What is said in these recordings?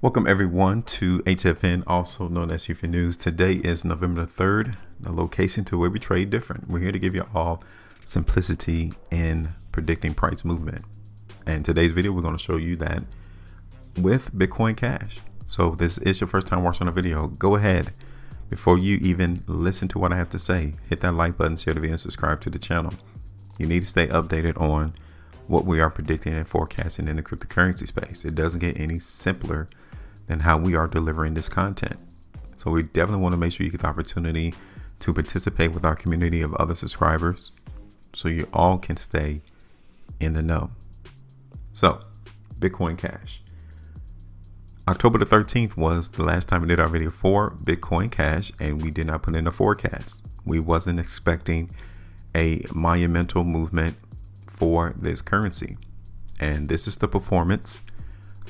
Welcome everyone to HueFin, also known as HueFin News. Today is November the 3rd, the location to where we trade different. We're here to give you all simplicity in predicting price movement. And today's video, we're going to show you that with Bitcoin Cash. So if this is your first time watching a video, go ahead, before you even listen to what I have to say, hit that like button, share the video, and subscribe to the channel. You need to stay updated on what we are predicting and forecasting in the cryptocurrency space. It doesn't get any simpler than how we are delivering this content. So we definitely want to make sure you get the opportunity to participate with our community of other subscribers so you all can stay in the know. So Bitcoin Cash. October the 13th was the last time we did our video for Bitcoin Cash, and we did not put in a forecast. We wasn't expecting a monumental movement for this currency. And this is the performance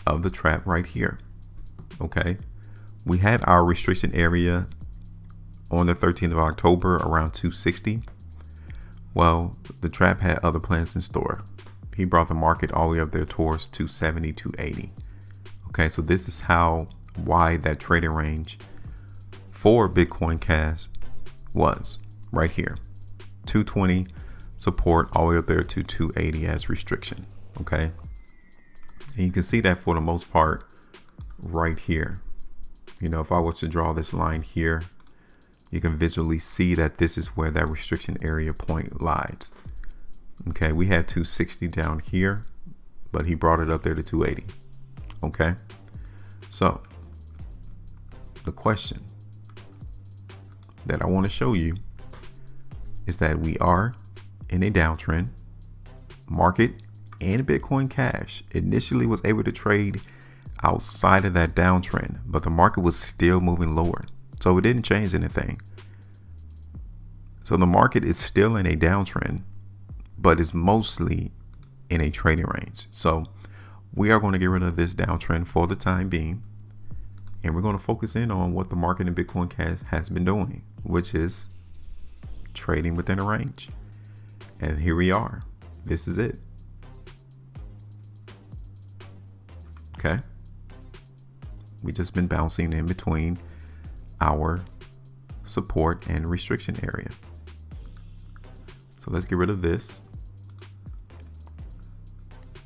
of the trap right here. Okay, we had our restriction area on the 13th of October around 260. Well, the trap had other plans in store. He brought the market all the way up there towards 270, 280. Okay, so this is how wide that trading range for Bitcoin Cash was right here. 220 support all the way up there to 280 as restriction. Okay, and you can see that for the most part right here. You know, if I was to draw this line here, you can visually see that this is where that restriction area point lies. Okay, we had 260 down here, but he brought it up there to 280. Okay, so the question that I want to show you is that we are in a downtrend market, and Bitcoin Cash initially was able to trade outside of that downtrend, but the market was still moving lower, so it didn't change anything. So the market is still in a downtrend, but is mostly in a trading range. So we are going to get rid of this downtrend for the time being, and we're going to focus in on what the market in Bitcoin Cash has been doing, which is trading within a range. And here we are. This is it. Okay, we just been bouncing in between our support and restriction area. So let's get rid of this.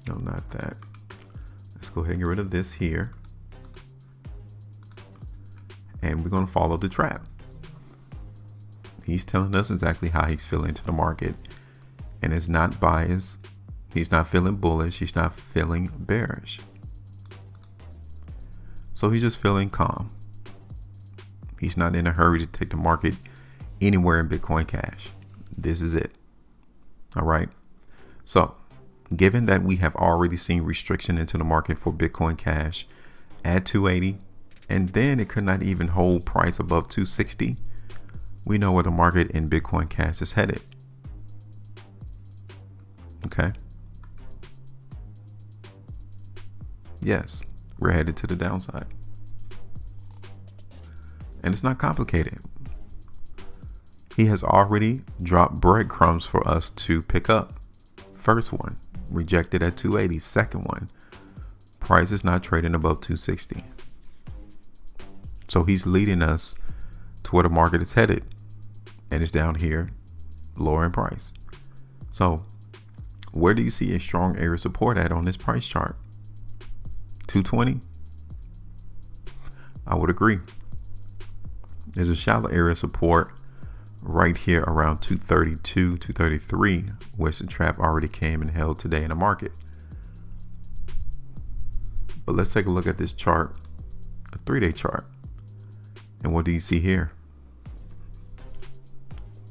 No, not that. Let's go ahead and get rid of this here, and we're going to follow the trap. He's telling us exactly how he's feeling to the market, and it's not biased. He's not feeling bullish. He's not feeling bearish. So he's just feeling calm. He's not in a hurry to take the market anywhere in Bitcoin Cash. This is it. All right. So given that we have already seen restriction into the market for Bitcoin Cash at 280, and then it could not even hold price above 260, we know where the market in Bitcoin Cash is headed. Okay. Yes, we're headed to the downside. And it's not complicated. He has already dropped breadcrumbs for us to pick up. First one, rejected at 280. Second one, price is not trading above 260. So he's leading us to where the market is headed. And it's down here, lower in price. So where do you see a strong area of support at on this price chart? 220? I would agree. There's a shallow area of support right here around 232, 233, which the trap already came and held today in the market. But let's take a look at this chart, a 3-day chart. And what do you see here?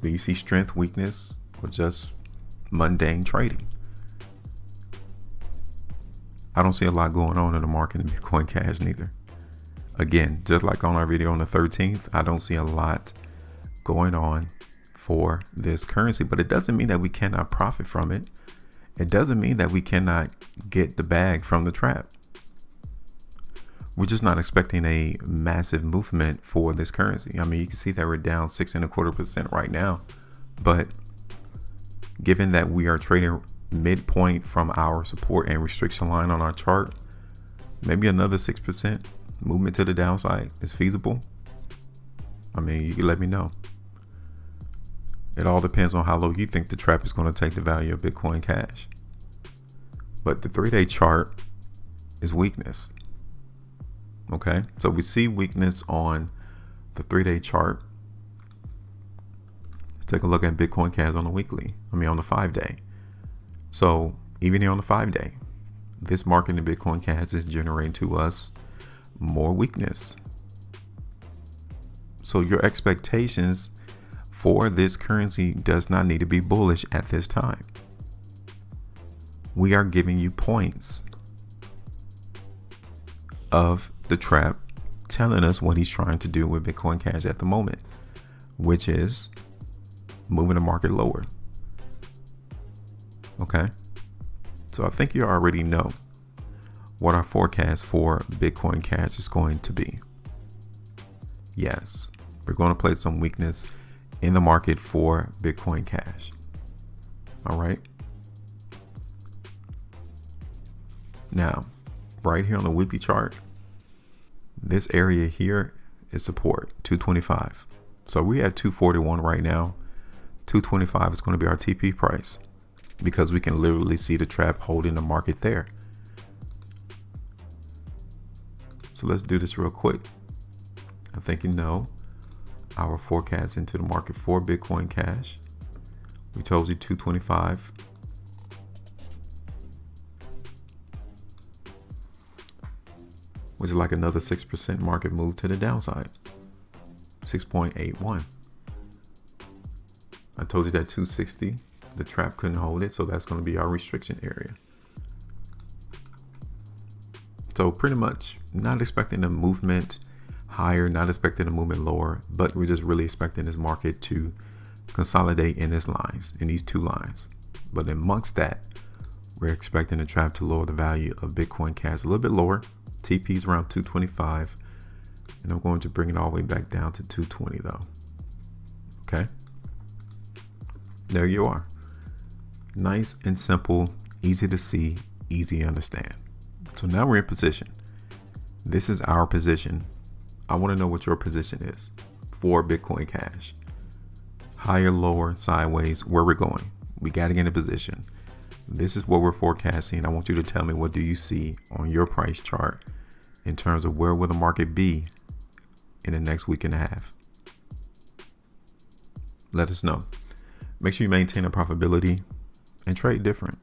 Do you see strength, weakness, or just mundane trading? I don't see a lot going on in the market in Bitcoin Cash neither. Again, just like on our video on the 13th, I don't see a lot going on for this currency, but it doesn't mean that we cannot profit from it. It doesn't mean that we cannot get the bag from the trap. We're just not expecting a massive movement for this currency. I mean, you can see that we're down 6.25% right now, but given that we are trading midpoint from our support and restriction line on our chart, maybe another 6%, movement to the downside is feasible, I mean, you can let me know. It all depends on how low you think the trap is going to take the value of Bitcoin Cash. But the 3-day chart is weakness. Okay, so we see weakness on the 3-day chart. Let's take a look at Bitcoin Cash on the weekly. On the 5-day. So even here on the 5-day, this market in Bitcoin Cash is generating to us more weakness. So your expectations for this currency does not need to be bullish at this time. We are giving you points of the trap telling us what he's trying to do with Bitcoin Cash at the moment, which is moving the market lower. Okay, so I think you already know what our forecast for Bitcoin Cash is going to be. Yes, we're going to play some weakness in the market for Bitcoin Cash. All right. Now, right here on the weekly chart, this area here is support, 225. So we're at 241 right now. 225 is going to be our TP price because we can literally see the trap holding the market there. So let's do this real quick. I think you know our forecast into the market for Bitcoin Cash. We told you 225. Which is like another 6% market move to the downside. 6.81. I told you that 260, the trap couldn't hold it, so that's going to be our restriction area. So pretty much not expecting a movement higher, not expecting a movement lower, but we're just really expecting this market to consolidate in these lines, in these two lines. But amongst that, we're expecting the trap to lower the value of Bitcoin Cash a little bit lower. TP is around 225, and I'm going to bring it all the way back down to 220 though. Okay, there you are. Nice and simple, easy to see, easy to understand. So now we're in position. This is our position. I want to know what your position is for Bitcoin Cash. Higher, lower, sideways, where we're going. We got to get in a position. This is what we're forecasting. I want you to tell me, what do you see on your price chart in terms of where will the market be in the next week and a half? Let us know. Make sure you maintain a profitability and trade different.